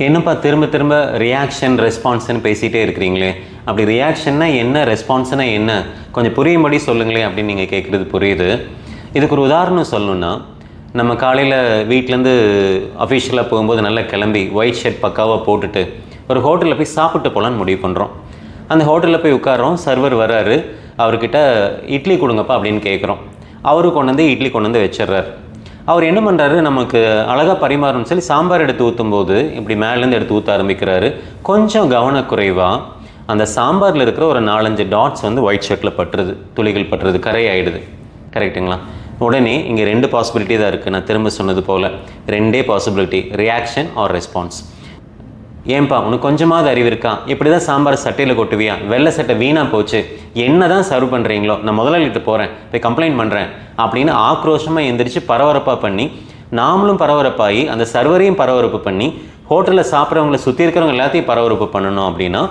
என்னப்பா திரும்ப திரும்ப ரியாக்ஷன் ரெஸ்பான்ஸ்ன்னு பேசிகிட்டே இருக்கிறீங்களே, அப்படி ரியாக்ஷன்னா என்ன, ரெஸ்பான்ஸ்னா என்ன, கொஞ்சம் புரியும்படி சொல்லுங்களேன் அப்படின்னு நீங்கள் கேட்குறது புரியுது. இதுக்கு ஒரு உதாரணம் சொல்லணுன்னா, நம்ம காலையில் வீட்டிலேருந்து அஃபிஷியலாக போகும்போது நல்லா கிளம்பி ஒயிட் ஷர்ட் பக்காவாக போட்டுட்டு ஒரு ஹோட்டலில் போய் சாப்பிட்டு போகலான்னு முடிவு பண்ணுறோம். அந்த ஹோட்டலில் போய் உட்காரோம், சர்வர் வராரு, அவர்கிட்ட இட்லி கொடுங்கப்பா அப்படின்னு கேட்குறோம். அவரு கொண்டு வந்து இட்லி கொண்டு வந்து வச்சிட்றாரு. அவர் என்ன பண்ணுறாரு, நமக்கு அழகாக பரிமாறணும்னு சொல்லி சாம்பார் எடுத்து ஊற்றும்போது இப்படி மேலேருந்து எடுத்து ஊற்ற ஆரம்பிக்கிறாரு. கொஞ்சம் கவனக்குறைவாக அந்த சாம்பாரில் இருக்கிற ஒரு 4-5 டாட்ஸ் வந்து ஒயிட் ஷர்ட்டில் பட்டுருது, துளிகள் பட்டுருது, கரை ஆகிடுது. கரெக்டுங்களா? உடனே இங்கே 2 பாசிபிலிட்டி தான் இருக்குது. நான் திரும்ப சொன்னது போல் 2 பாசிபிலிட்டி, ரியாக்ஷன் ஆர் ரெஸ்பான்ஸ். ஏன்பா உனக்கு கொஞ்சமாவது அறிவு இருக்கா, இப்படி தான் சாம்பார் சட்டையில் கொட்டுவியா, வெள்ளை சட்டை வீணாக போச்சு, என்ன தான் சர்வ் பண்ணுறீங்களோ, நான் முதலாளிகிட்ட போகிறேன், போய் கம்ப்ளைண்ட் பண்ணுறேன் அப்படின்னு ஆக்ரோஷமாக எந்திரிச்சு பரபரப்பாக பண்ணி, நாமளும் பரபரப்பாகி அந்த சர்வரையும் பரபரப்பு பண்ணி ஹோட்டலில் சாப்பிட்றவங்கள சுற்றி இருக்கிறவங்க எல்லாத்தையும் பரபரப்பு பண்ணணும் அப்படின்னா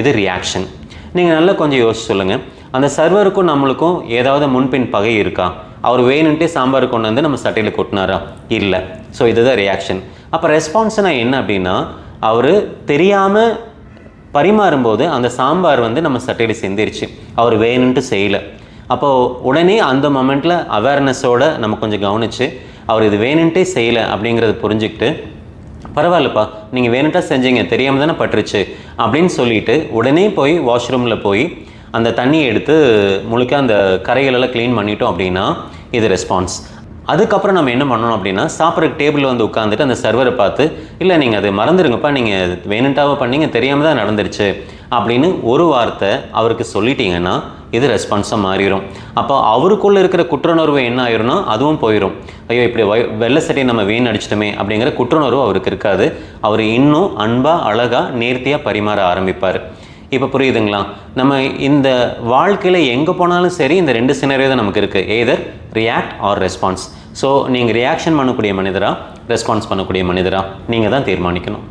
இது ரியாக்ஷன். நீங்கள் நல்லா கொஞ்சம் யோசிச்சு சொல்லுங்கள், அந்த சர்வருக்கும் நம்மளுக்கும் ஏதாவது முன்பின் பகை இருக்கா? அவர் வேணுன்ட்டே சாம்பார் கொண்டு வந்து நம்ம சட்டையில் கொட்டினாரா? இல்லை. ஸோ இதுதான் ரியாக்ஷன். அப்போ ரெஸ்பான்ஸ்னால் என்ன அப்படின்னா, அவர் தெரியாமல் பரிமாறும்போது அந்த சாம்பார் வந்து நம்ம சட்டையில் சிந்திருச்சு, அவர் வேணுன்ட்டு செய்யலை. அப்போது உடனே அந்த மொமெண்ட்டில் அவேர்னஸோடு நம்ம கொஞ்சம் கவனித்து அவர் இது வேணுன்ட்டே செய்யலை அப்படிங்கிறத புரிஞ்சுக்கிட்டு, பரவாயில்லப்பா நீங்கள் வேணுன்ட்டா செஞ்சீங்க, தெரியாமல் தானே பட்டுருச்சு அப்படின்னு சொல்லிவிட்டு உடனே போய் வாஷ்ரூமில் போய் அந்த தண்ணியை எடுத்து முழுக்க அந்த கரைகளெல்லாம் க்ளீன் பண்ணிட்டோம் அப்படின்னா இது ரெஸ்பான்ஸ். அதுக்கப்புறம் நம்ம என்ன பண்ணணும் அப்படின்னா, சாப்பிட்ற டேபிளில் வந்து உட்காந்துட்டு அந்த சர்வரை பார்த்து, இல்லை நீங்கள் அது மறந்துடுங்கப்பா, நீங்கள் வேணுன்ட்டாவோ பண்ணீங்க, தெரியாமல் தான் நடந்துருச்சு அப்படின்னு ஒரு வார்த்தை அவருக்கு சொல்லிட்டீங்கன்னா இது ரெஸ்பான்ஸாக மாறிடும். அப்போ அவருக்குள்ளே இருக்கிற குற்றுணர்வு என்ன ஆயிரும்னா அதுவும் போயிடும். ஐயோ இப்படி வெள்ளை சட்டையை நம்ம வீண் அடிச்சிட்டோமே அப்படிங்கிற குற்றுணர்வு அவருக்கு இருக்காது. அவர் இன்னும் அன்பாக அழகாக நேர்த்தியாக பரிமாற ஆரம்பிப்பார். இப்போ புரியுதுங்களா? நம்ம இந்த வாழ்க்கையில் எங்கே போனாலும் சரி இந்த 2 சினரியோ தான் நமக்கு இருக்குது, either react or response. So நீங்கள் ரியாக்ஷன் பண்ணக்கூடிய மனிதரா, ரெஸ்பான்ஸ் பண்ணக்கூடிய மனிதரா, நீங்கள் தான் தீர்மானிக்கணும்.